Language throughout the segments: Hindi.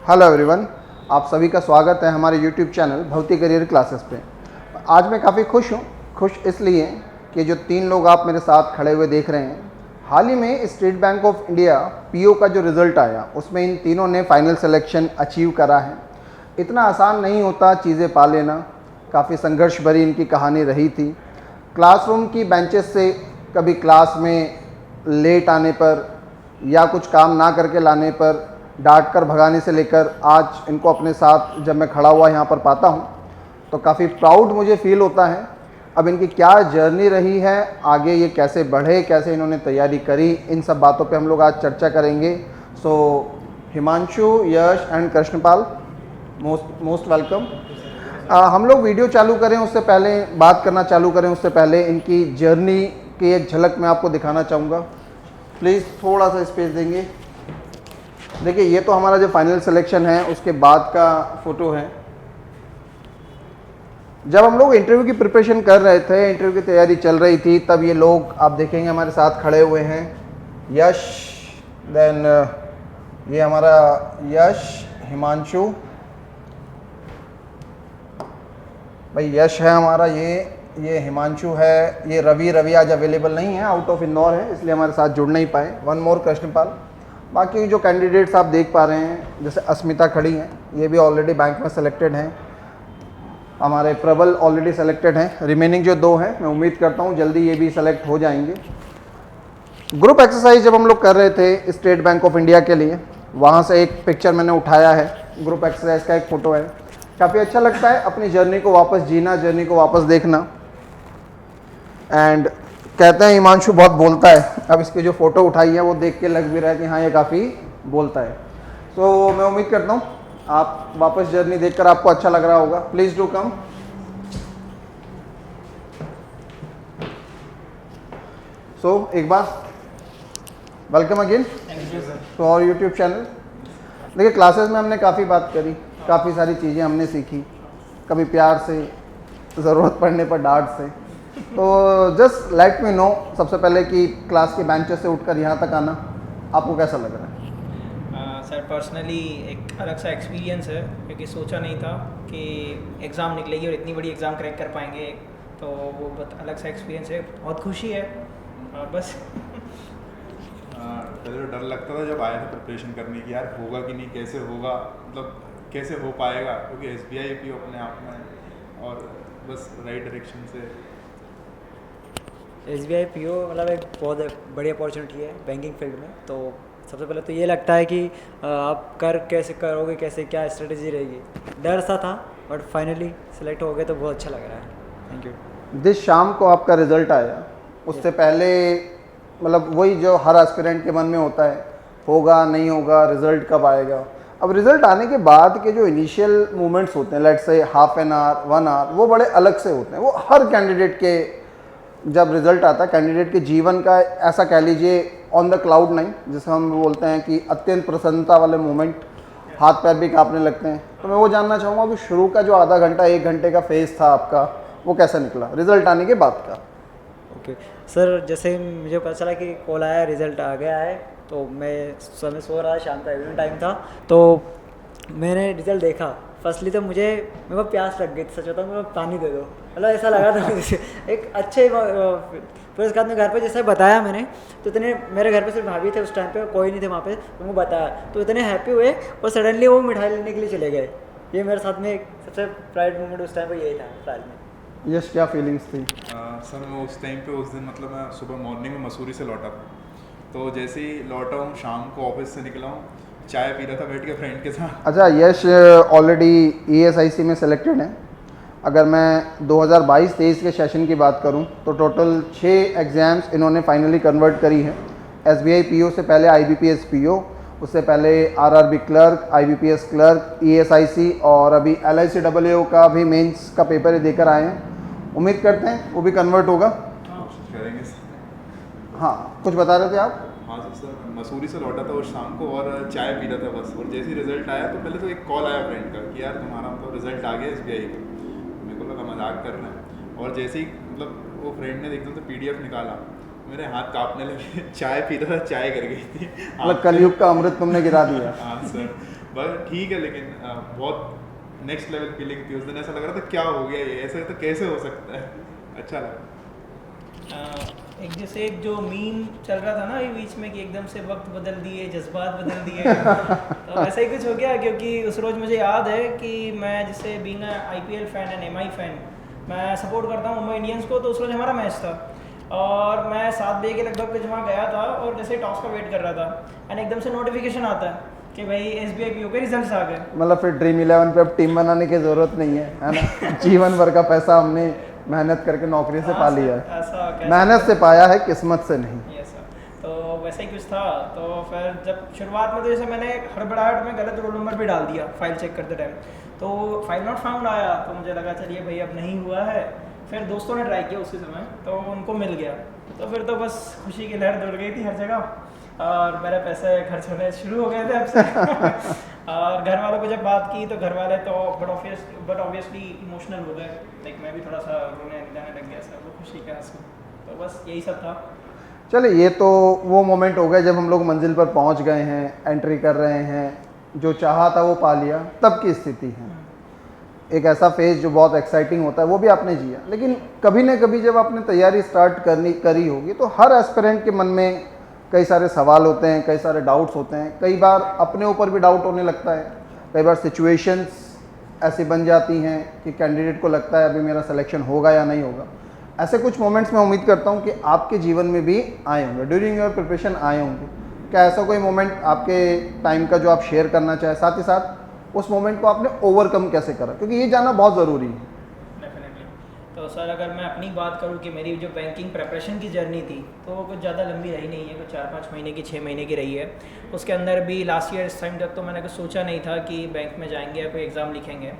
हेलो एवरीवन, आप सभी का स्वागत है हमारे यूट्यूब चैनल भवती करियर क्लासेस पे। आज मैं काफ़ी खुश हूँ। खुश इसलिए कि जो 3 लोग आप मेरे साथ खड़े हुए देख रहे हैं, हाल ही में state bank of India PO का जो रिज़ल्ट आया उसमें इन तीनों ने फाइनल सिलेक्शन अचीव करा है। इतना आसान नहीं होता चीज़ें पा लेना, काफ़ी संघर्ष भरी इनकी कहानी रही थी। क्लासरूम की बेंचेस से कभी क्लास में लेट आने पर या कुछ काम ना करके लाने पर डांट कर भगाने से लेकर आज इनको अपने साथ जब मैं खड़ा हुआ यहाँ पर पाता हूँ तो काफ़ी प्राउड मुझे फील होता है। अब इनकी क्या जर्नी रही है, आगे ये कैसे बढ़े, कैसे इन्होंने तैयारी करी, इन सब बातों पे हम लोग आज चर्चा करेंगे। सो हिमांशु, यश एंड कृष्णपाल, मोस्ट वेलकम। हम लोग वीडियो चालू करें उससे पहले, बात करना चालू करें उससे पहले इनकी जर्नी की एक झलक मैं आपको दिखाना चाहूँगा। प्लीज़ थोड़ा सा स्पेस देंगे। देखिए, ये तो हमारा जो फाइनल सिलेक्शन है उसके बाद का फ़ोटो है। जब हम लोग इंटरव्यू की प्रिपरेशन कर रहे थे, इंटरव्यू की तैयारी चल रही थी, तब ये लोग आप देखेंगे हमारे साथ खड़े हुए हैं। यश, देन ये हमारा यश, हिमांशु भाई, यश है हमारा, ये हिमांशु है, ये रवि आज अवेलेबल नहीं है, आउट ऑफ इंदौर है, इसलिए हमारे साथ जुड़ नहीं पाए। One more Krishnapal. बाकी जो कैंडिडेट्स आप देख पा रहे हैं, जैसे अस्मिता खड़ी हैं, ये भी ऑलरेडी बैंक में सेलेक्टेड हैं। हमारे प्रबल ऑलरेडी सेलेक्टेड हैं। रिमेनिंग जो 2 हैं, मैं उम्मीद करता हूँ जल्दी ये भी सेलेक्ट हो जाएंगे। ग्रुप एक्सरसाइज जब हम लोग कर रहे थे स्टेट बैंक ऑफ इंडिया के लिए, वहाँ से एक पिक्चर मैंने उठाया है, ग्रुप एक्सरसाइज का एक फ़ोटो है। काफ़ी अच्छा लगता है अपनी जर्नी को वापस जीना, जर्नी को वापस देखना। एंड कहते हैं हिमांशु बहुत बोलता है, अब इसकी जो फ़ोटो उठाई है वो देख के लग भी रहा है कि हाँ ये काफ़ी बोलता है। तो मैं उम्मीद करता हूँ आप वापस जर्नी देखकर आपको अच्छा लग रहा होगा। Please do come. सो एक बार welcome again to our YouTube channel. देखिए, क्लासेस में हमने काफ़ी बात करी, काफ़ी सारी चीज़ें हमने सीखी, कभी प्यार से, ज़रूरत पड़ने पर डांट से। तो जस्ट लेट मी नो सबसे पहले कि क्लास के बेंचेस से उठकर यहाँ तक आना आपको कैसा लग रहा है? सर पर्सनली एक अलग सा एक्सपीरियंस है, क्योंकि सोचा नहीं था कि एग्ज़ाम निकलेगी और इतनी बड़ी एग्ज़ाम क्रैक कर पाएंगे, तो वो बहुत अलग सा एक्सपीरियंस है। बहुत खुशी है बस। पहले तो डर लगता था जब आया था प्रिपरेशन करने की, यार होगा कि नहीं, कैसे होगा, मतलब कैसे हो पाएगा, क्योंकि SBI भी अपने आप में और बस राइट डायरेक्शन से। SBI PO मतलब एक बहुत बड़ी अपॉर्चुनिटी है बैंकिंग फील्ड में। तो सबसे पहले तो ये लगता है कि आप कैसे करोगे, कैसे क्या स्ट्रेटजी रहेगी। डर सा था बट फाइनली सिलेक्ट हो गए तो बहुत अच्छा लग रहा है। Thank you. जिस शाम को आपका रिज़ल्ट आया उससे पहले, मतलब वही जो हर एस्पिरेंट के मन में होता है, होगा नहीं होगा, रिज़ल्ट कब आएगा। अब रिज़ल्ट आने के बाद के जो इनिशियल मोमेंट्स होते हैं, let's say half an hour, 1 our, वो बड़े अलग से होते हैं। वो हर कैंडिडेट के, जब रिज़ल्ट आता है कैंडिडेट के जीवन का, ऐसा कह लीजिए ऑन द क्लाउड 9, जिसे हम बोलते हैं कि अत्यंत प्रसन्नता वाले मोमेंट, हाथ पैर भी कांपने लगते हैं। तो मैं वो जानना चाहूँगा कि शुरू का जो आधा घंटा 1 घंटे का फेज़ था आपका, वो कैसा निकला रिज़ल्ट आने के बाद का? ओके सर, जैसे मुझे पता चला कि कॉल आया, रिज़ल्ट आ गया है, तो मैं समय सो रहा, शाम का इवनिंग टाइम था, तो मैंने रिज़ल्ट देखा। फर्स्टली तो मेरे को प्यास लग गई, सच बताऊँ, मेरे को पानी दे दो, मतलब ऐसा लगा था मुझे एक अच्छे। फिर उसके बाद में घर पे जैसे बताया मैंने, तो इतने, मेरे घर पे सिर्फ भाभी थे उस टाइम पे, कोई नहीं थे वहाँ पे, तो उनको बताया तो इतने हैप्पी हुए और सडनली वो मिठाई लेने के लिए चले गए। ये मेरे साथ में एक सबसे प्राइड मोमेंट उस टाइम पे यही था फिलहाल में। यस, क्या फीलिंग्स थी? सर मैं उस टाइम पे, उस दिन मतलब मैं सुबह मॉर्निंग में मसूरी से लौटा था, तो जैसे ही लौटा हूँ शाम को ऑफिस से निकला हूँ, चाय पी रहा था बैठ के फ्रेंड के साथ। अच्छा, यश ऑलरेडी ESIC में सेलेक्टेड है। अगर मैं 2022-23 के सेशन की बात करूं तो टोटल 6 एग्ज़ाम्स इन्होंने फाइनली कन्वर्ट करी है। SBI PO से पहले IBPS PO, उससे पहले RRB clerk, IBPS clerk, ESIC और अभी LIC AAO का भी मेंस का पेपर ही देकर आए हैं। उम्मीद करते हैं वो भी कन्वर्ट होगा। कोशिश करेंगे सर। हाँ, कुछ बता रहे थे आप? हाँ सर, मसूरी से लौटा था और शाम को और चाय पी रहा था बस, और जैसे ही रिजल्ट आया तो पहले तो एक कॉल आया फ्रेंड का कि यार तुम्हारा मतलब रिजल्ट आ गया SBI का। मेरे को लगा मजाक कर रहे हैं, और जैसे ही मतलब वो फ्रेंड ने एकदम से PDF निकाला, मेरे हाथ कांपने लगे। चाय पी रहा था, चाय कर गई थी मतलब कलयुग का अमृत तुमने गिरा दिया। हाँ सर, बस ठीक है, लेकिन बहुत नेक्स्ट लेवल फीलिंग थी उस दिन। ऐसा लग रहा था क्या हो गया ये, ऐसे तो कैसे हो सकता है। अच्छा लगा। एक जैसे एक जो मीम चल रहा था ना ये बीच में कि एकदम से वक्त बदल दिए, जज्बात बदल दिए, तो ऐसा ही कुछ हो गया। क्योंकि उस रोज़ मुझे याद है कि मैं जैसे being IPL fan and MI fan, मैं सपोर्ट करता हूँ मुंबई इंडियंस को, तो उस रोज़ हमारा मैच था और मैं 7 बजे के लगभग कुछ वहाँ गया था और जैसे टॉस का वेट कर रहा था एंड एकदम से नोटिफिकेशन आता है कि भाई SBI PO के रिजल्ट्स आ गए। मतलब फिर ड्रीम 11 पे अब टीम बनाने की ज़रूरत नहीं है ना। जीवन भर का पैसा हमने मेहनत करके नौकरी से पा लिया है, ऐसा मेहनत से पाया है, किस्मत से नहीं। यस सर, तो वैसा ही कुछ था। तो फिर जब शुरुआत में तो जैसे मैंने हड़बड़ाहट में गलत रोल नंबर भी डाल दिया फाइल चेक करते टाइम, तो फाइल नॉट फाउंड आया, तो मुझे लगा चलिए भाई अब नहीं हुआ है। फिर दोस्तों ने ट्राई किया उसी समय, तो उनको मिल गया, तो फिर तो बस खुशी की लहर दौड़ गई थी हर जगह और मेरे पैसे खर्च होने शुरू हो गए थे अब से। और घर वालों को जब बात की तो घर वाले तो बट ऑब्वियसली इमोशनल हो गए, लाइक मैं भी थोड़ा सा रोने जाने लग गया सर, वो खुशी के आंसू। तो बस यही सब था। चलिए, ये तो वो मोमेंट हो गया जब हम लोग मंजिल पर पहुंच गए हैं, एंट्री कर रहे हैं, जो चाहा था वो पा लिया, तब की स्थिति है। एक ऐसा फेज जो बहुत एक्साइटिंग होता है वो भी आपने जिया, लेकिन कभी ना कभी जब आपने तैयारी स्टार्ट करी होगी तो हर एस्पिरेंट के मन में कई सारे सवाल होते हैं, कई सारे डाउट्स होते हैं, कई बार अपने ऊपर भी डाउट होने लगता है, कई बार सिचुएशंस ऐसी बन जाती हैं कि कैंडिडेट को लगता है अभी मेरा सिलेक्शन होगा या नहीं होगा। ऐसे कुछ मोमेंट्स मैं उम्मीद करता हूँ कि आपके जीवन में भी आए होंगे, ड्यूरिंग योर प्रिपरेशन आए होंगे। क्या ऐसा कोई मोमेंट आपके टाइम का जो आप शेयर करना चाहें, साथ ही साथ उस मोमेंट को आपने ओवरकम कैसे करा, क्योंकि ये जानना बहुत ज़रूरी है। डेफिनेटली। तो सर अगर मैं अपनी बात करूँ कि मेरी जो बैंकिंग प्रिपरेशन की जर्नी थी तो वो कुछ ज़्यादा लंबी रही नहीं है, कुछ 4-5 महीने की 6 महीने की रही है। उसके अंदर भी लास्ट ईयर इस टाइम तक तो मैंने कुछ सोचा नहीं था कि बैंक में जाएंगे या कोई एग्ज़ाम लिखेंगे,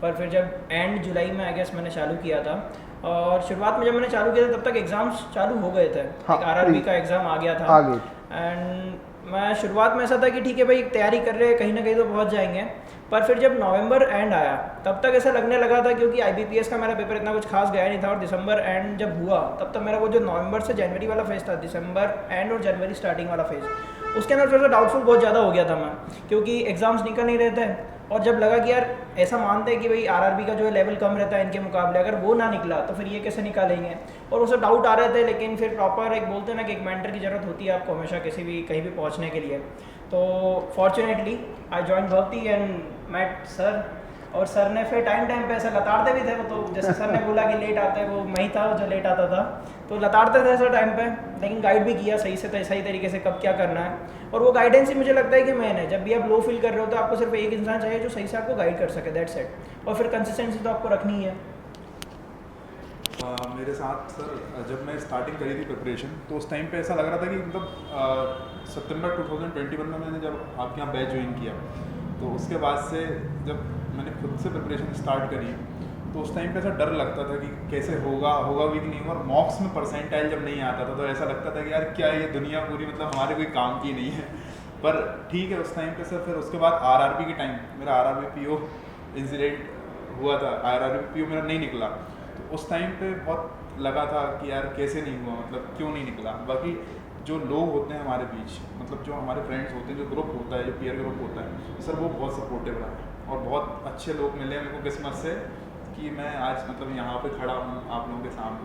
पर फिर जब एंड जुलाई में आई गेस मैंने चालू किया था, और शुरुआत में जब मैंने चालू किया था तब तक एग्ज़ाम्स चालू हो गए थे। हाँ, एक RRB का एग्ज़ाम आ गया था आगे एंड मैं शुरुआत में ऐसा था कि ठीक है भाई तैयारी कर रहे हैं, कहीं ना कहीं तो पहुंच जाएंगे। पर फिर जब नवंबर एंड आया तब तक ऐसा लगने लगा था, क्योंकि IBPS का मेरा पेपर इतना कुछ खास गया नहीं था, और दिसंबर एंड जब हुआ तब तक मेरा वो जो नवंबर से जनवरी वाला फेज था, दिसंबर एंड और जनवरी स्टार्टिंग वाला फेज, उसके अंदर थोड़ा सा डाउटफुल बहुत ज़्यादा हो गया था मैं, क्योंकि एग्जाम्स निकल नहीं रहे थे। और जब लगा कि यार ऐसा मानते हैं कि भाई RRB का जो है लेवल कम रहता है इनके मुकाबले, अगर वो ना निकला तो फिर ये कैसे निकालेंगे, और उससे डाउट आ रहे थे। लेकिन फिर प्रॉपर एक बोलते हैं ना कि एक मेंटर की ज़रूरत होती है आपको हमेशा किसी भी कहीं भी पहुंचने के लिए। तो फॉर्चुनेटली आई जॉइन भर्ती एंड मेट सर, और सर ने फिर टाइम पे ऐसा लताड़ते भी थे वो, तो जैसे सर ने बोला कि लेट आते हैं, वो मैं ही था जो लेट आता था, तो लताड़ते थे सर टाइम पे, लेकिन गाइड भी किया सही से, सही तरीके से कब क्या करना है। और वो गाइडेंस ही मुझे लगता है कि मेन है। जब भी आप लो फील कर रहे हो तो आपको सिर्फ एक इंसान चाहिए जो सही से आपको गाइड कर सके, दैट्स इट। और फिर कंसिस्टेंसी तो आपको रखनी ही है। मेरे साथ सर जब मैं स्टार्टिंग करी थी प्रिपरेशन, तो उस टाइम पे ऐसा लग रहा था कि मतलब सितंबर 2021 में मैंने जब आपके यहाँ बैच ज्वाइन किया, तो उसके बाद से जब मैंने खुद से प्रिपरेशन स्टार्ट करी तो उस टाइम पे ऐसा डर लगता था कि कैसे होगा भी कि नहीं होगा। और मॉक्स में परसेंटाइल जब नहीं आता था तो ऐसा लगता था कि यार क्या ये दुनिया पूरी मतलब हमारे कोई काम की नहीं है। पर ठीक है उस टाइम पे सर। फिर उसके बाद RRB के टाइम मेरा RRB PO इंसिडेंट हुआ था, RRB PO मेरा नहीं निकला, तो उस टाइम पे बहुत लगा था कि यार कैसे नहीं हुआ, मतलब क्यों नहीं निकला। बाकी जो लोग होते हैं हमारे बीच, मतलब जो हमारे फ्रेंड्स होते हैं, जो ग्रुप होता है, जो पीयर ग्रुप होता है सर, वो बहुत सपोर्टिव रहा है और बहुत अच्छे लोग मिले मेरे को किस्मत से कि मैं आज मतलब यहाँ पे खड़ा हूँ आप लोगों के सामने।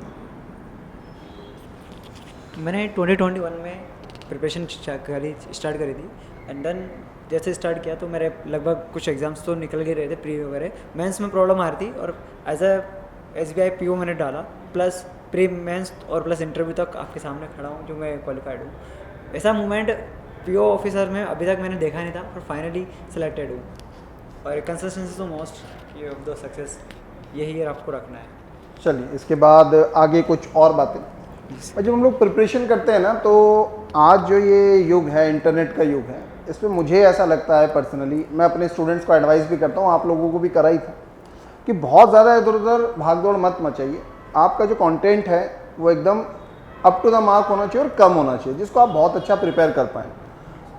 मैंने 2021 में प्रिपरेशन स्टार्ट करी थी एंड देन जैसे स्टार्ट किया तो मेरे लगभग कुछ एग्ज़ाम्स तो निकल गए रहे थे प्री वगैरह, मेंस में प्रॉब्लम आ रही थी और एज अ SBI PO मैंने डाला, प्लस प्री मेंस और प्लस इंटरव्यू तक आपके सामने खड़ा हूँ जो मैं क्वालिफाइड हूँ। ऐसा मूवमेंट PO ऑफिसर में अभी तक मैंने देखा नहीं था और फाइनली सिलेक्टेड हूँ। और कंसिस्टेंसी तो मोस्ट की ऑफ द सक्सेस, यही आपको रखना है। चलिए, इसके बाद आगे कुछ और बातें। जब हम लोग प्रिपरेशन करते हैं ना, तो आज जो ये युग है, इंटरनेट का युग है, इसमें मुझे ऐसा लगता है पर्सनली, मैं अपने स्टूडेंट्स को एडवाइस भी करता हूँ, आप लोगों को भी करा ही था, कि बहुत ज़्यादा इधर उधर भाग दौड़ मत मचाइए। आपका जो कंटेंट है वो एकदम अप टू द मार्क होना चाहिए और कम होना चाहिए, जिसको आप बहुत अच्छा प्रिपेयर कर पाएँ।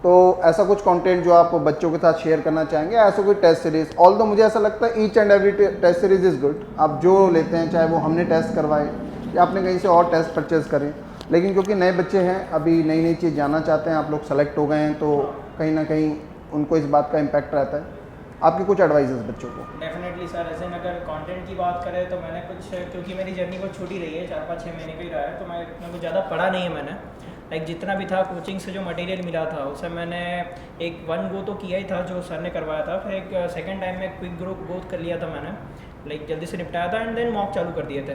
तो ऐसा कुछ कंटेंट जो आप बच्चों के साथ शेयर करना चाहेंगे, ऐसा कोई टेस्ट सीरीज, ऑल्दो मुझे ऐसा लगता है each and every test series is good. आप जो लेते हैं, चाहे वो हमने टेस्ट करवाए या आपने कहीं से और टेस्ट परचेज़ करें, लेकिन क्योंकि नए बच्चे हैं, अभी नई नई चीज़ जानना चाहते हैं, आप लोग सेलेक्ट हो गए हैं, तो कहीं ना कहीं उनको इस बात का इम्पैक्ट रहता है? आपकी कुछ एडवाइजेस बच्चों को? डेफिनेटली सर, ऐसे में अगर कंटेंट की बात करें तो मैंने कुछ, क्योंकि मेरी जर्नी बहुत छोटी रही है, 4-5-6 महीने का ही रहा है, तो मैं इतना कुछ ज़्यादा पढ़ा नहीं है मैंने। लाइक जितना भी था कोचिंग से जो मटेरियल मिला था उसे मैंने एक 1 गो तो किया ही था जो सर ने करवाया था, फिर एक सेकंड टाइम में क्विक ग्रोथ कर लिया था मैंने, लाइक जल्दी से निपटाया था, एंड देन मॉक चालू कर दिए थे।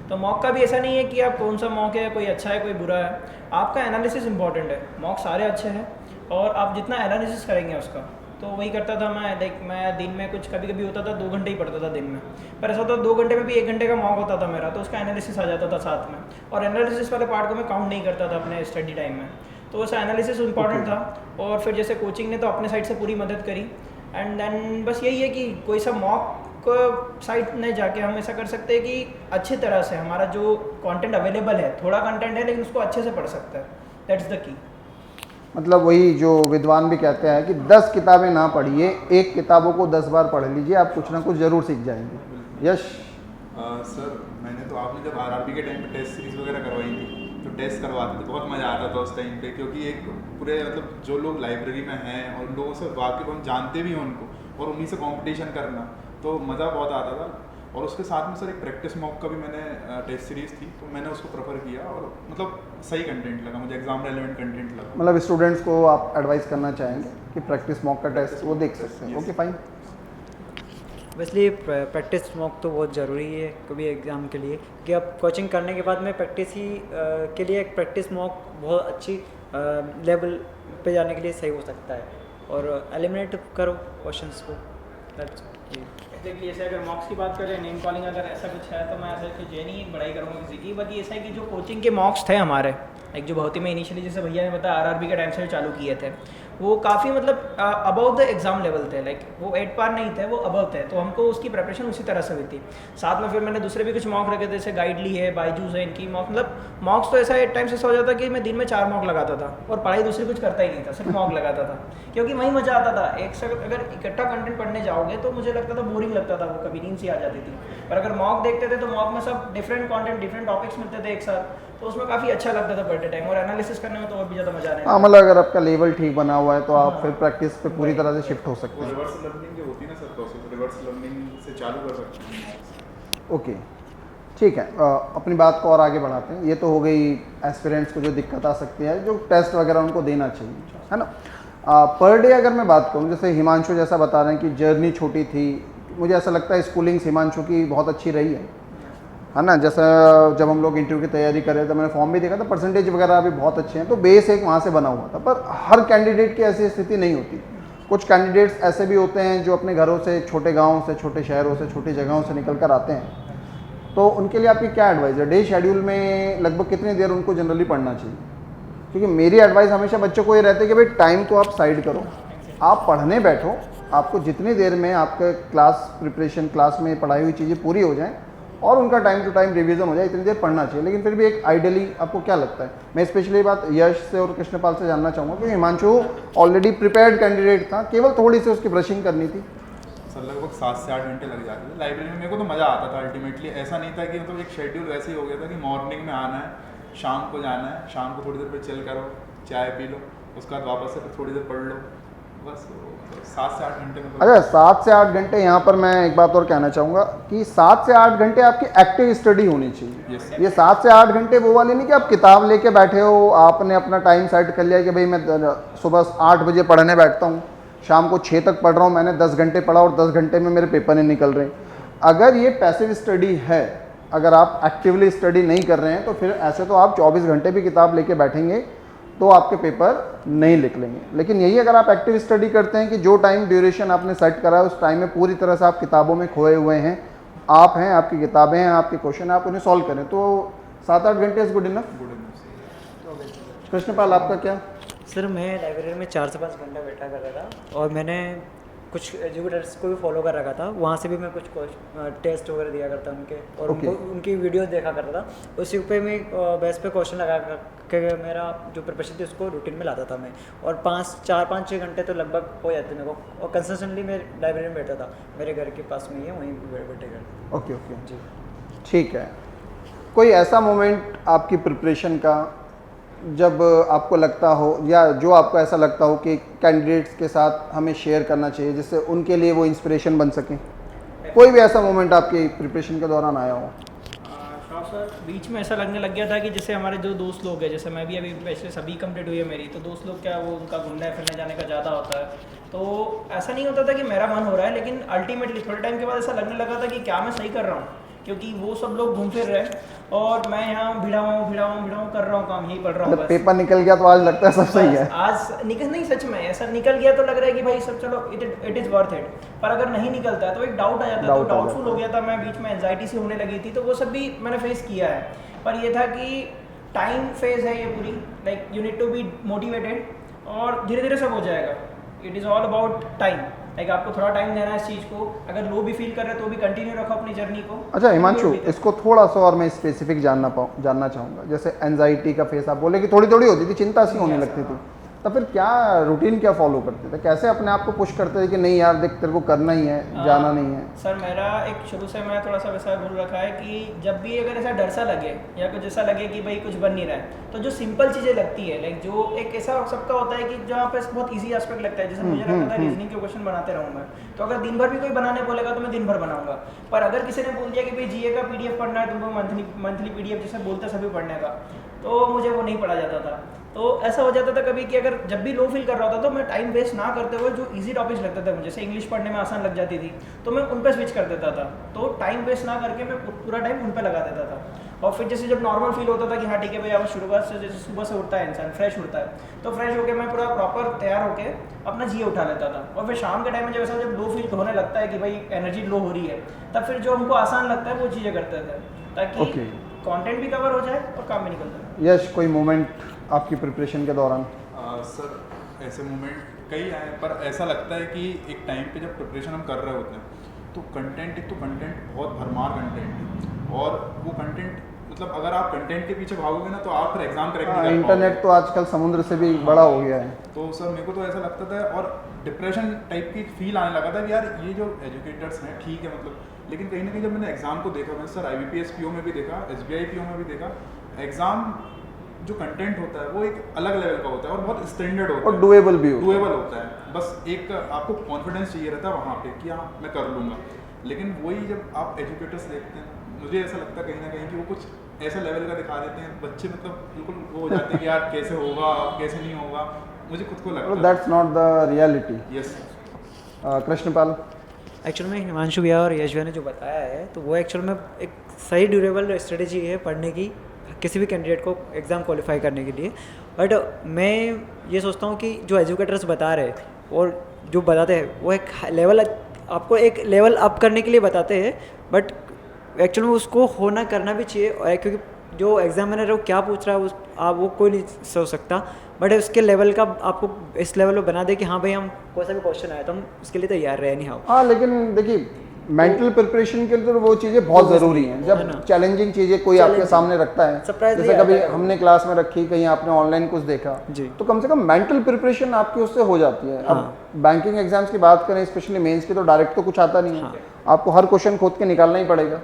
तो मॉक का भी ऐसा नहीं है कि आप कौन सा मॉक है, कोई अच्छा है कोई बुरा है, आपका एनालिसिस इंपॉर्टेंट है। मॉक सारे अच्छे हैं और आप जितना एनालिसिस करेंगे उसका, तो वही करता था मैं। लाइक मैं दिन में कुछ कभी कभी होता था 2 घंटे ही पढ़ता था दिन में, पर ऐसा होता था 2 घंटे में भी 1 घंटे का मॉक होता था मेरा, तो उसका एनालिसिस आ जाता था साथ में, और एनालिसिस वाले पार्ट को मैं काउंट नहीं करता था अपने स्टडी टाइम में। तो वैसा एनालिसिस इंपॉर्टेंट था। और फिर जैसे कोचिंग ने तो अपने साइड से पूरी मदद करी, एंड देन बस यही है कि कोई सा मॉक साइट में जाके हम ऐसा कर सकते हैं कि अच्छी तरह से हमारा जो कंटेंट अवेलेबल है, थोड़ा कंटेंट है लेकिन उसको अच्छे से पढ़ सकते हैं, दैट्स द की। मतलब वही जो विद्वान भी कहते हैं कि 10 किताबें ना पढ़िए, एक किताबों को 10 बार पढ़ लीजिए, आप कुछ ना कुछ ज़रूर सीख जाएंगे। यश? सर मैंने तो, आपने जब आरआरबी के टाइम पे टेस्ट सीरीज वगैरह करवाई थी तो टेस्ट करवाते थे, बहुत मज़ा आता था उस टाइम पे, क्योंकि एक पूरे मतलब जो लोग लाइब्रेरी में हैं और उन लोगों से वाकिफ, हम जानते भी हैं उनको, और उन्हीं से कंपटीशन करना, तो मज़ा बहुत आता था। और उसके साथ में सर एक प्रैक्टिस मॉक का भी मैंने टेस्ट सीरीज़ थी, तो मैंने उसको प्रेफर किया, और मतलब सही कंटेंट लगा मुझे, एग्जाम रेलेवेंट कंटेंट लगा। मतलब स्टूडेंट्स को आप एडवाइस करना चाहेंगे कि प्रैक्टिस मॉक का टेस्ट वो देख सकते हैं? Okay fine. वैसे प्रैक्टिस मॉक तो बहुत ज़रूरी है कभी एग्ज़ाम के लिए, कि आप कोचिंग करने के बाद में प्रैक्टिस ही के लिए एक प्रैक्टिस मॉक बहुत अच्छी लेवल पे जाने के लिए सही हो सकता है, और एलिमिनेट करो क्वेश्चंस को। एग्जैक्टली, जैसे अगर मॉक्स की बात करें, नेम कॉलिंग अगर ऐसा कुछ है तो मैं ऐसा कि जे नहीं पढ़ाई करूँगा किसी की, बाकी ऐसा है कि जो कोचिंग के मॉक्स थे हमारे, एक जो भर्ती में इनिशियली जैसे भैया ने बताया आरआरबी के टाइम से चालू किए थे, वो काफ़ी मतलब अबव द एग्ज़ाम लेवल थे, लाइक वो 8 पार नहीं थे, वो अबव थे, तो हमको उसकी प्रिपरेशन उसी तरह से हुई थी। साथ में फिर मैंने दूसरे भी कुछ मॉक रखे थे, जैसे गाइडली है, बायजूस है, इनकी मॉक, मतलब मॉक्स तो ऐसा एक टाइम से ऐसा हो जाता कि मैं दिन में 4 मॉक लगाता था और पढ़ाई दूसरी कुछ करता ही नहीं था, सिर्फ मॉक लगाता था, क्योंकि वही मज़ा आता था। एक से अगर इकट्ठा कंटेंट पढ़ने जाओगे तो मुझे लगता था बोरिंग लगता था, वो कभी नींद सी आ जाती थी, पर अगर मॉक देखते थे तो मॉक में सब डिफरेंट कंटेंट, डिफरेंट टॉपिक्स मिलते थे एक साथ, तो उसमें काफ़ी अच्छा लगता था पढ़ते टाइम, और एनालिसिस करने में तो और भी ज़्यादा मजा आने लगा। हाँ, मतलब अगर आपका लेवल ठीक बना हुआ है तो आप फिर प्रैक्टिस पे पूरी तरह से शिफ्ट हो सकते वो हैं। रिवर्स लर्निंग जो होती है ना सर प्रोसेस, रिवर्स लर्निंग से चालू कर सकते हैं। ओके, ठीक है। अपनी बात को और आगे बढ़ाते हैं। ये तो हो गई एस्पिरेंट्स को जो दिक्कत आ सकती है, जो टेस्ट वगैरह उनको देना चाहिए, है ना। पर डे अगर मैं बात करूँ, जैसे हिमांशु जैसा बता रहे हैं कि जर्नी छोटी थी, मुझे ऐसा लगता है स्कूलिंग हिमांशु की बहुत अच्छी रही है ना। जैसा जब हम लोग इंटरव्यू की तैयारी कर रहे थे, मैंने फॉर्म भी देखा था, परसेंटेज वगैरह भी बहुत अच्छे हैं, तो बेस एक वहाँ से बना हुआ था। पर हर कैंडिडेट की ऐसी स्थिति नहीं होती। कुछ कैंडिडेट्स ऐसे भी होते हैं जो अपने घरों से, छोटे गाँव से, छोटे शहरों से, छोटी जगहों से निकल कर आते हैं, तो उनके लिए आपकी क्या एडवाइस है? डे शेड्यूल में लगभग कितनी देर उनको जनरली पढ़ना चाहिए? क्योंकि मेरी एडवाइस हमेशा बच्चों को ये रहती है कि भाई टाइम तो आप साइड करो, आप पढ़ने बैठो, आपको जितनी देर में आपके क्लास प्रिपरेशन, क्लास में पढ़ाई हुई चीज़ें पूरी हो जाएं और उनका टाइम टू टाइम रिवीजन हो जाए, इतनी देर पढ़ना चाहिए। लेकिन फिर भी एक आइडियली आपको क्या लगता है? मैं स्पेशली बात यश से और कृष्णपाल से जानना चाहूँगा, क्योंकि हिमांशु ऑलरेडी प्रिपेयर्ड कैंडिडेट था, केवल थोड़ी सी उसकी ब्रशिंग करनी थी। सर लगभग 7 से 8 घंटे लग जाते थे लाइब्रेरी में। मेरे को तो मज़ा आता था अल्टीमेटली, ऐसा नहीं था कि मतलब एक शेड्यूल वैसे ही हो गया था कि मॉर्निंग में आना है, शाम को जाना है, शाम को थोड़ी देर पे चिल करो, चाय पी लो, उसके बाद वापस से फिर थोड़ी देर पढ़ लो, बस 7 से 8 घंटे में। अच्छा, 7 से 8 घंटे। यहाँ पर मैं एक बात और कहना चाहूँगा कि 7 से 8 घंटे आपकी एक्टिव स्टडी होनी चाहिए। Yes. ये 7 से 8 घंटे वो वाले नहीं कि आप किताब लेके बैठे हो, आपने अपना टाइम सेट कर लिया कि भाई मैं सुबह 8 बजे पढ़ने बैठता हूँ, शाम को 6 तक पढ़ रहा हूँ, मैंने 10 घंटे पढ़ा और 10 घंटे में मेरे पेपर नहीं निकल रहे। अगर ये पैसिव स्टडी है, अगर आप एक्टिवली स्टडी नहीं कर रहे हैं, तो फिर ऐसे तो आप 24 घंटे भी किताब लेके बैठेंगे तो आपके पेपर नहीं निकलेंगे। लेकिन यही अगर आप एक्टिव स्टडी करते हैं कि जो टाइम ड्यूरेशन आपने सेट करा है उस टाइम में पूरी तरह से आप किताबों में खोए हुए हैं, आप हैं, आपकी किताबें हैं, आपके क्वेश्चन, आप उन्हें सॉल्व करें, तो 7-8 घंटे इज़ गुड इनफ। कृष्णपाल, आपका क्या? सर मैं लाइब्रेरी में 4 से 5 घंटा बैठा कर रहा था, और मैंने कुछ एजुकेटर्स को भी फॉलो कर रखा था, वहाँ से भी मैं कुछ टेस्ट वगैरह दिया करता उनके, और Okay. उनकी वीडियोस देखा करता था, उसी पे मैं बेस पे क्वेश्चन लगा के मेरा जो प्रिपरेशन थी उसको रूटीन में लाता था मैं, और 4-5-6 घंटे तो लगभग हो जाते मेरे को, और कंसिस्टेंटली मैं लाइब्रेरी में बैठा था, मेरे घर के पास में ही है, वहीं बैठे कर। ओके ओके, जी ठीक है। कोई ऐसा मोमेंट आपकी प्रिपरेशन का जब आपको लगता हो या जो आपको ऐसा लगता हो कि कैंडिडेट्स के साथ हमें शेयर करना चाहिए जिससे उनके लिए वो इंस्पिरेशन बन सके? कोई भी ऐसा मोमेंट आपकी प्रिपरेशन के दौरान आया हो? शॉप सर, बीच में ऐसा लगने लग गया था कि जैसे हमारे जो दोस्त लोग हैं, जैसे मैं भी अभी वैसे सभी कंप्लीट हुई है मेरी, तो दोस्त लोग क्या वो उनका घूमने फिरने जाने का ज़्यादा होता है, तो ऐसा नहीं होता था कि मेरा मन हो रहा है, लेकिन अल्टीमेटली थोड़े टाइम के बाद ऐसा लगने लगा था कि क्या मैं सही कर रहा हूँ, क्योंकि वो सब लोग घूम फिर रहे हैं और मैं यहाँ भिड़ा हूँ कर रहा हूँ, काम यही पढ़ रहा हूँ मतलब बस। पेपर निकल गया तो आज लगता है सब सही है। आज निकल नहीं, सच में ऐसा निकल गया तो लग रहा है कि भाई सब चलो इट इज़ वर्थ इट, पर अगर नहीं निकलता है तो एक डाउट आ जाता है, तो Doubt आ डाउटफुल जाता हो गया था मैं, बीच में एंजाइटी सी होने लगी थी, तो वो सब भी मैंने फेस किया है। पर ये था कि टाइम फेज है ये पूरी, like you need to be motivated और धीरे धीरे सब हो जाएगा। It is all about time, like आपको थोड़ा टाइम देना है इस चीज़ को, अगर लो भी फील कर रहे हो तो भी कंटिन्यू रखो अपनी जर्नी को। अच्छा हिमांशु, इसको थोड़ा सा और मैं स्पेसिफिक जानना चाहूँगा। जैसे एंजाइटी का फेस आप बोले कि थोड़ी थोड़ी होती थी, चिंता सी होने लगती थी, तो फिर क्या रूटीन क्या फॉलो करते थे, कैसे अपने आप को पुश करते थे कि नहीं यार देख तेरे को करना ही है, जाना नहीं है? सर मेरा एक शुरू से मैं थोड़ा सा वैसा रूल रखा है कि जब भी अगर ऐसा डर सा लगे या कुछ ऐसा लगे कि भाई कुछ बन नहीं रहा है, तो जो सिंपल चीज़ें लगती है, लाइक जो एक ऐसा सबका होता है कि जहाँ पे बहुत इजी एस्पेक्ट लगता है, जैसे मुझे लगता था रीजनिंग के क्वेश्चन बनाते रहूँगा, तो अगर दिन भर भी कोई बनाने बोलेगा तो मैं दिन भर बनाऊंगा। पर अगर किसी ने बोल दिया कि भाई जीए का पीडीएफ पढ़ना है तुमको, मंथली पीडीएफ जैसे बोलते सभी पढ़ने का, तो मुझे वो नहीं पढ़ा जाता था। तो ऐसा हो जाता था कभी कि अगर जब भी लो फील कर रहा होता तो मैं टाइम वेस्ट ना करते हुए जो इजी टॉपिक्स लगते थे मुझे, जैसे इंग्लिश पढ़ने में आसान लग जाती थी, तो मैं उन पर स्विच कर देता था, तो टाइम वेस्ट ना करके मैं पूरा टाइम उन पर लगा देता था। और फिर जैसे जब नॉर्मल फील होता था कि हाँ ठीक है भाई, अब शुरुआत से जैसे सुबह से उठता है इंसान, फ्रेश उठता है, तो फ्रेश होकर मैं पूरा प्रॉपर तैयार होकर अपना जीए उठा लेता था। और फिर शाम के टाइम में जब ऐसा जब लो फील होने लगता है कि भाई एनर्जी लो हो रही है, तब फिर जो हमको आसान लगता है वो चीज़ें करते थे, ताकि कंटेंट भी कवर हो जाए और काम भी निकल जाए। यश, कोई मोमेंट आपकी प्रिपरेशन के दौरान? सर ऐसे मोमेंट कई आए, पर ऐसा लगता है कि एक टाइम पे जब प्रिपरेशन हम कर रहे होते हैं तो कंटेंट, एक तो कंटेंट बहुत भरमार कंटेंट है, और वो कंटेंट मतलब अगर आप कंटेंट के पीछे भागोगे ना तो आप फिर एग्जाम करेक्ट नहीं कर पाओगे। इंटरनेट तो आजकल समुद्र से भी बड़ा हो गया है। तो सर मेरे को तो ऐसा लगता था, और डिप्रेशन टाइप की फील आने लगा था कि यार ये जो एजुकेटर्स हैं ठीक है मतलब, लेकिन कहीं ना कहीं जब मैंने एग्जाम को देखा, मैंने सर IBPS PO में भी देखा, SBI PO में भी देखा, एग्जाम जो कंटेंट होता है वो एक अलग लेवल का होता है और बहुत स्टैंडर्ड होता है और डुएबल भी डुएबल होता है। बस एक आपको कॉन्फिडेंस चाहिए रहता है वहाँ पे कि हाँ मैं कर लूँगा। लेकिन वही जब आप एजुकेटर्स देखते हैं, मुझे ऐसा लगता है कहीं ना कहीं कि वो कुछ ऐसा लेवल का दिखा देते हैं, बच्चे मतलब बिल्कुल वो हो जाते हैं कि यार कैसे होगा कैसे नहीं होगा, मुझे खुद को लगता है that's not the reality. Yes. Krishnapal? Actual में हिमांशु भैया और यश भैया ने जो बताया है, तो वो एक्चुअल में एक सही ड्यूरेबल स्ट्रेटेजी है पढ़ने की किसी भी कैंडिडेट को एग्ज़ाम क्वालिफाई करने के लिए। बट मैं ये सोचता हूँ कि जो एजुकेटर्स बता रहे और जो बताते हैं वो एक लेवल, आपको एक लेवल अप करने के लिए बताते हैं, बट एक्चुअल में उसको होना करना भी चाहिए, और क्योंकि जो एग्जामिनर है वो क्या पूछ रहा है आप वो कोई नहीं सोच सकता, बट उसके लेवल का आपको इस लेवल पे बना दे कि हाँ भाई हम कोई सा भी क्वेश्चन आया तो हम उसके लिए तैयार रहे। नहीं हाँ हाँ, लेकिन देखिए मेंटल प्रिपरेशन के लिए तो वो चीज़ें बहुत ज़रूरी हैं। जब चैलेंजिंग चीज़ें कोई आपके सामने रखता है, जैसे कभी हमने क्लास में रखी, कहीं आपने ऑनलाइन कुछ देखा, तो कम से कम मेंटल प्रिपरेशन आपकी उससे हो जाती है। अब बैंकिंग एग्जाम्स की बात करें, स्पेशली मेंस की, तो डायरेक्ट तो कुछ आता नहीं है, आपको हर क्वेश्चन खोद के निकालना ही पड़ेगा।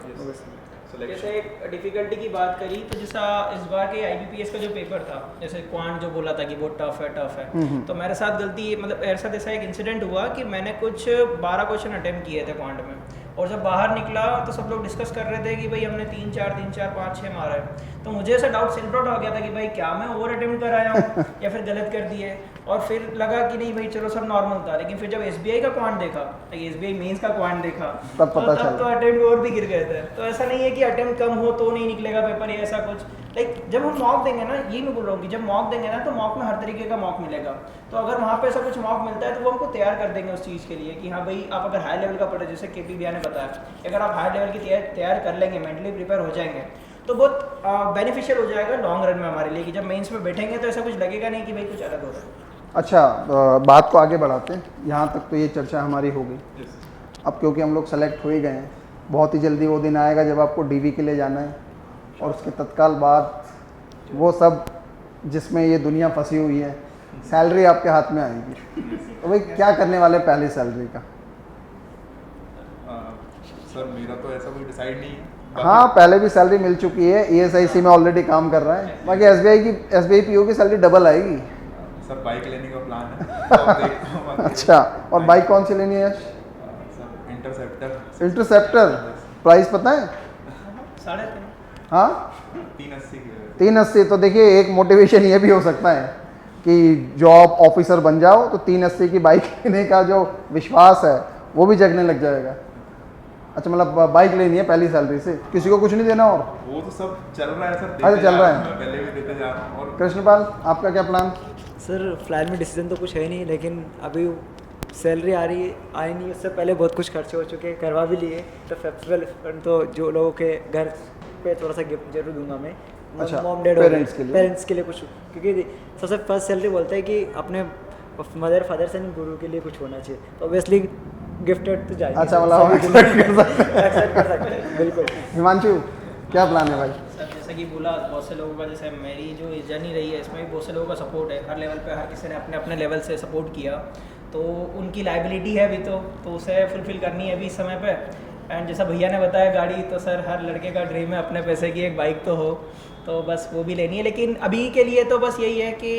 जैसे एक डिफिकल्टी की बात करी तो जैसा इस बार के IBPS का जो पेपर था, जैसे क्वांट जो बोला था कि वो टफ है, तो मेरे साथ गलती मतलब मेरे साथ ऐसा एक इंसिडेंट हुआ कि मैंने कुछ 12 क्वेश्चन अटेम्प्ट किए थे क्वांट में, और जब बाहर निकला तो सब लोग डिस्कस कर रहे थे कि भाई हमने 3 4 5 6 मारा है, तो मुझे ऐसा डाउट सेल्फ आउट हो गया था कि भाई क्या मैं ओवर अटेम्प्ट कर आया हूँ या फिर गलत कर दिए, और फिर लगा कि नहीं भाई चलो सब नॉर्मल था। लेकिन फिर जब SBI का क्वांट देखा, SBI मेंस का क्वांट देखा, तब पता चला, तो अटेम्प्ट और भी गिर गए थे। तो ऐसा नहीं है कि अटेम्प्ट कम हो तो नहीं निकलेगा पेपर या ऐसा कुछ, लाइक जब हम मॉक देंगे ना, ये मैं बोल रहा हूँ कि जब मॉक देंगे ना तो मॉक में हर तरीके का मॉक मिलेगा, तो अगर वहाँ पे ऐसा कुछ मॉक मिलता है तो वो हमको तैयार कर देंगे उस चीज़ के लिए कि हाँ भाई आप अगर हाई लेवल का पढ़े, जैसे KP भैया ने बताया, अगर आप हाई लेवल की तैयार कर लेंगे, मेंटली प्रिपेयर हो जाएंगे, तो बहुत बेनिफिशियल हो जाएगा लॉन्ग रन में हमारे लिए, कि जब मेंस में बैठेंगे तो ऐसा कुछ लगेगा नहीं कि भाई कुछ अलग हो रहा है। अच्छा, बात को आगे बढ़ाते हैं। यहाँ तक तो ये चर्चा हमारी हो गई। अब क्योंकि हम लोग सेलेक्ट हो ही गए हैं, बहुत ही जल्दी वो दिन आएगा जब आपको DV के लिए जाना है, और उसके तत्काल बाद वो सब जिसमें ये दुनिया फंसी हुई है, सैलरी आपके हाथ में आएगी, तो भाई क्या करने वाले पहली सैलरी का? सर मेरा तो ऐसा कोई डिसाइड नहीं है, हाँ पहले भी सैलरी मिल चुकी है, ESIC में ऑलरेडी काम कर रहा है, बाकी SBI PO की सैलरी डबल आएगी। सर बाइक लेने का प्लान है तो अब देखता हूँ बाकी। अच्छा, और बाइक कौन सी लेनी है Yash? Sir Interceptor. Interceptor, price पता है? 3.5। हाँ 380 की है। 380। तो देखिए एक मोटिवेशन ये भी हो सकता है कि जॉब ऑफिसर बन जाओ तो 380 की बाइक लेने का जो विश्वास है वो भी जगने लग जाएगा। अच्छा, मतलब बाइक लेनी है पहली सैलरी से, किसी को कुछ नहीं देना? और वो तो सब चल रहा है सर, अच्छा, देते चल जा रहा हूँ, है। मैं पहले भी देते जा रहा हूँ। और कृष्णपाल आपका क्या प्लान? सर फिलहाल में डिसीजन तो कुछ है नहीं, लेकिन अभी सैलरी आई नहीं, उससे पहले बहुत कुछ खर्चे हो चुके हैं, करवा भी लिए। तो फेस्टिवल तो जो लोगों के घर पे थोड़ा सा गिफ्ट जरूर दूंगा मैं। अच्छा, मॉम डैड पेरेंट्स के लिए कुछ, क्योंकि सबसे फर्स्ट सैलरी बोलता है कि अपने मदर फादर से गुरु के लिए कुछ होना चाहिए, तो ऑब्वियसली गिफ्टेड तो जाएगी। अच्छा, मतलब एक्सेप्ट कर सकते हैं बिल्कुल। हिमांशु क्या प्लान है भाई? सर जैसा कि बोला, बहुत से लोगों का, जैसे मेरी जो जर्नी रही है इसमें भी बहुत से लोगों का सपोर्ट है, हर लेवल पे हर किसी ने अपने अपने लेवल से सपोर्ट किया, तो उनकी लाइबिलिटी है अभी तो उसे फुलफिल करनी है अभी इस समय पे। एंड जैसा भैया ने बताया गाड़ी, तो सर हर लड़के का ड्रीम है अपने पैसे की एक बाइक तो हो, तो बस वो भी लेनी है। लेकिन अभी के लिए तो बस यही है कि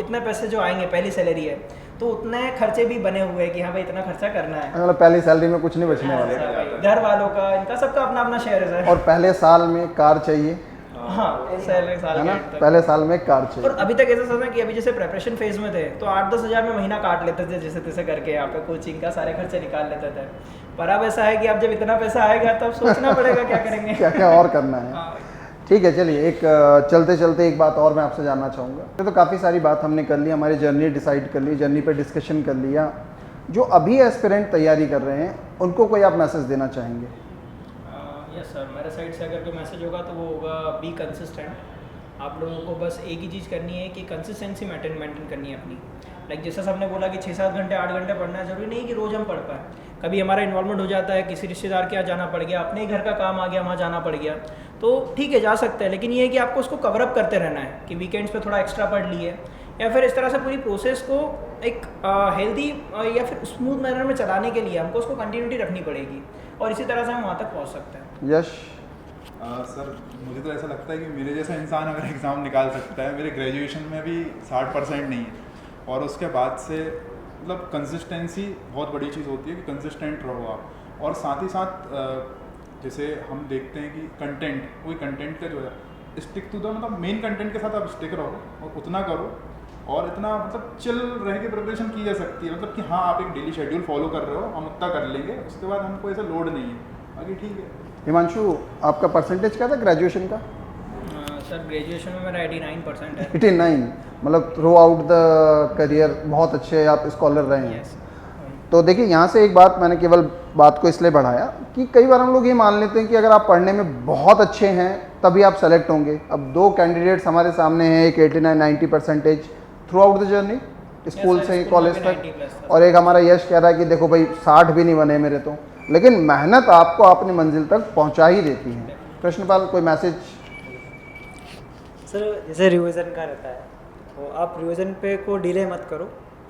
इतने पैसे जो आएंगे, पहली सैलरी है तो उतने खर्चे भी बने हुए हैं कि हाँ भाई इतना खर्चा करना है। मतलब पहली सैलरी में कुछ नहीं बचने वाला। ऐसा भाई, घर वालों का, इनका सबका अपना अपना शेयर है सर। और पहले साल में कार चाहिए, हाँ सैलरी साल है ना? के end तक। पहले साल में कार और चाहिए। अभी तक ऐसा समय कि अभी जैसे प्रेपरेशन फेज में थे तो 8-10 हज़ार में महीना काट लेते थे जैसे तैसे करके, यहाँ पे कोचिंग का सारे खर्चे निकाल लेते थे। पर अब ऐसा है कि अब जब इतना पैसा आएगा तब सोचना पड़ेगा क्या करेंगे। क्या क्या और करना है। हाँ। ठीक है, चलिए एक चलते चलते एक बात और मैं आपसे जानना चाहूँगा। तो काफ़ी सारी बात हमने कर ली, हमारी जर्नी डिसाइड कर ली, जर्नी पे डिस्कशन कर लिया। जो अभी एस्पिरेंट तैयारी कर रहे हैं उनको कोई आप मैसेज देना चाहेंगे? यस सर, मेरे साइड से अगर कोई मैसेज होगा तो वो होगा बी कंसिस्टेंट। आप लोगों को बस एक ही चीज़ करनी है कि कंसिस्टेंसी मेंटेन करनी है अपनी। लाइक जैसा सबने बोला कि 6-7 घंटे 8 घंटे पढ़ना है, ज़रूरी नहीं कि रोज़ हम पढ़ पाएँ। कभी हमारा इन्वॉल्वमेंट हो जाता है, किसी रिश्तेदार के यहाँ जाना पड़ गया, अपने ही घर का काम आ गया, वहाँ जाना पड़ गया, तो ठीक है जा सकते हैं, लेकिन ये है कि आपको उसको कवर अप करते रहना है कि वीकेंड्स पे थोड़ा एक्स्ट्रा पढ़ लिए, या फिर इस तरह से पूरी प्रोसेस को एक हेल्दी या फिर स्मूथ मैनर में चलाने के लिए हमको उसको कंटिन्यूटी रखनी पड़ेगी, और इसी तरह से हम वहाँ तक पहुँच सकते हैं। यश? सर मुझे तो ऐसा लगता है कि मेरे जैसा इंसान अगर एग्ज़ाम निकाल सकता है, मेरे ग्रेजुएशन में भी 60% नहीं है, और उसके बाद से मतलब कंसिस्टेंसी बहुत बड़ी चीज़ होती है कि कंसिस्टेंट रहो आप। और साथ ही साथ जैसे हम देखते हैं कि कंटेंट, कोई कंटेंट का जो है स्टिक टू द, मतलब मेन कंटेंट के साथ आप स्टिक रहो और उतना करो, और इतना मतलब चिल रह के प्रिपरेशन की जा सकती है। मतलब कि हाँ आप एक डेली शेड्यूल फॉलो कर रहे हो, हम उतना कर लेंगे, उसके बाद हमको ऐसा लोड नहीं है, बाकी ठीक है। हिमांशु आपका परसेंटेज क्या था ग्रेजुएशन का? सर ग्रेजुएशन में मेरा 89% है। 89, मतलब थ्रू आउट द करियर बहुत अच्छे आप स्कॉलर रहे हैं। यस। तो देखिए यहाँ से एक बात मैंने केवल बात को इसलिए बढ़ाया कि कई बार हम लोग ये मान लेते हैं कि अगर आप पढ़ने में बहुत अच्छे हैं तभी आप सेलेक्ट होंगे। अब 2 कैंडिडेट्स हमारे सामने हैं, एक 89-90 percentage through out the journey, school से कॉलेज तक, और एक हमारा यश कह रहा है कि देखो भाई 60 भी नहीं बने मेरे तो, लेकिन मेहनत आपको अपनी मंजिल तक पहुँचा ही देती है। कृष्णपाल कोई मैसेज? सर जैसे रिवीजन का रहता है, तो आप रिवीजन पे को डिले मत करो,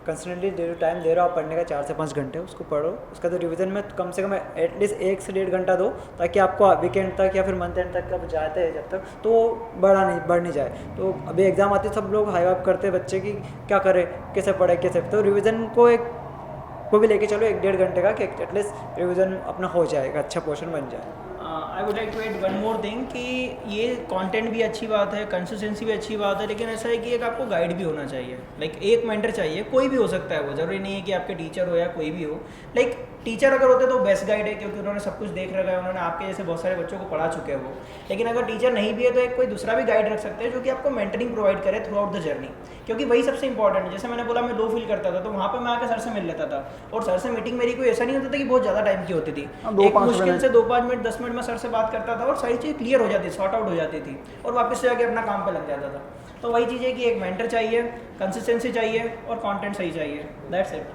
कंस्टेंटली टाइम दे रहे हो आप पढ़ने का 4 से 5 घंटे, उसको पढ़ो। उसका तो रिवीजन में कम से कम एटलीस्ट 1 से 1.5 घंटा दो, ताकि आपको वीकेंड तक या फिर मंथ एंड तक जब जाते हैं जब तक तो बढ़ नहीं जाए। तो अभी एग्ज़ाम आती है, सब लोग हाई अप करते हैं बच्चे की क्या करें, कैसे पढ़े कैसे, तो रिवीजन को भी लेके चलो 1-1.5 घंटे का, कि एटलीस्ट रिवीजन अपना हो जाएगा, अच्छा पोर्शन बन जाए। I would like to add one more thing कि ये कंटेंट भी अच्छी बात है, कंसिस्टेंसी भी अच्छी बात है, लेकिन ऐसा है कि एक आपको गाइड भी होना चाहिए। लाइक एक मेंटर चाहिए, कोई भी हो सकता है वो, ज़रूरी नहीं है कि आपके टीचर हो या कोई भी हो। लाइक टीचर अगर होते तो बेस्ट गाइड है, क्योंकि उन्होंने सब कुछ देख रखा है, उन्होंने आपके जैसे बहुत सारे बच्चों को पढ़ा चुके हैं वो। लेकिन अगर टीचर नहीं भी है तो एक कोई दूसरा भी गाइड रख सकते हैं जो कि आपको मेंटरिंग प्रोवाइड करे थ्रू आउट द जर्नी, क्योंकि वही सबसे इंपॉर्टेंट है। जैसे मैंने बोला मैं लो फील करता था, तो वहाँ पर मैं आकर सर से मिल लेता था, और सर से मीटिंग मेरी कोई ऐसा नहीं होता था कि बहुत ज़्यादा टाइम की होती थी, एक मुश्किल से 2-5 मिनट 10 मिनट में सर से बात करता था और सारी चीज़ क्लियर हो जाती, सॉर्ट आउट हो जाती थी, और वापस से जाके अपना काम पे लग जाता था। तो वही चीज़ है कि एक मेंटर चाहिए, कंसिस्टेंसी चाहिए, और कंटेंट सही चाहिए, दैट्स इट।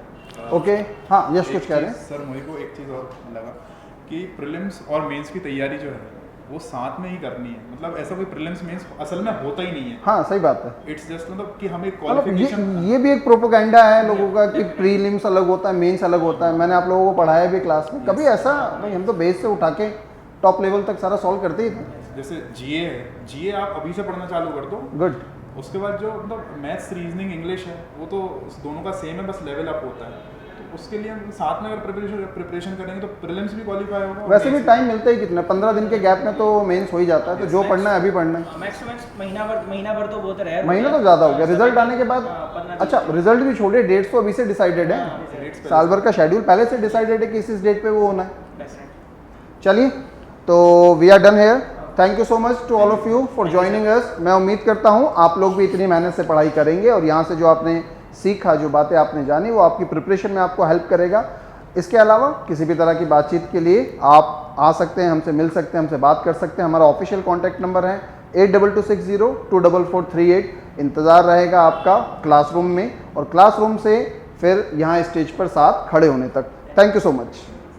ओके, हाँ यश कुछ कह रहे हैं? सर मुझे को एक चीज़ और लगा कि प्रीलिम्स और मेंस की तैयारी जो है वो साथ में ही करनी है। मतलब ऐसा कोई प्रीलिम्स मेंस असल में होता ही नहीं है। हाँ सही बात है। इट्स जस्ट मतलब कि हमें मतलब क्वालिफिकेशन, ये भी एक प्रोपोगंडा है लोगों का कि प्रीलिम्स अलग होता है, मेंस अलग होता है। मैंने आप लोगों को पढ़ाया भी क्लास में, कभी ऐसा नहीं, हम तो बेस से उठा के टॉप लेवल तक सारा सॉल्व करते ही थे। जैसे जीए है, जीए आप अभी से पढ़ना चालू कर दो, गुड। उसके बाद जो मतलब मैथ्स, रीजनिंग, इंग्लिश है वो तो दोनों का सेम है, बस लेवल अप होता है। तो उसके लिए हम साथ में अगर प्रिपरेशन करेंगे तो प्रीलिम्स भी क्वालिफाई होगा। वैसे भी टाइम मिलता ही कितना, 15 दिन के गैप में तो मेंस हो ही जाता है, तो जो पढ़ना है अभी पढ़ना है। मैक्स महीना भर तो बहुत रह महीना तो ज़्यादा हो गया, रिजल्ट आने के बाद। 15 अच्छा, रिजल्ट भी छोड़िए, डेट्स तो अभी से डिसाइडेड है, साल भर का शेड्यूल पहले से डिसाइडेड है कि इस डेट पे वो होना है। चलिए, तो we are done here. Thank you so much to all of you for joining us. मैं उम्मीद करता हूँ आप लोग भी इतनी मेहनत से पढ़ाई करेंगे और यहाँ से जो आपने सीखा, जो बातें आपने जानी, वो आपकी प्रिपरेशन में आपको हेल्प करेगा। इसके अलावा किसी भी तरह की बातचीत के लिए आप आ सकते हैं, हमसे मिल सकते हैं, हमसे बात कर सकते हैं। हमारा ऑफिशियल कॉन्टैक्ट नंबर है 8220244438। इंतज़ार रहेगा आपका क्लासरूम में, और क्लासरूम से फिर यहाँ स्टेज पर साथ खड़े होने तक। Thank you so much.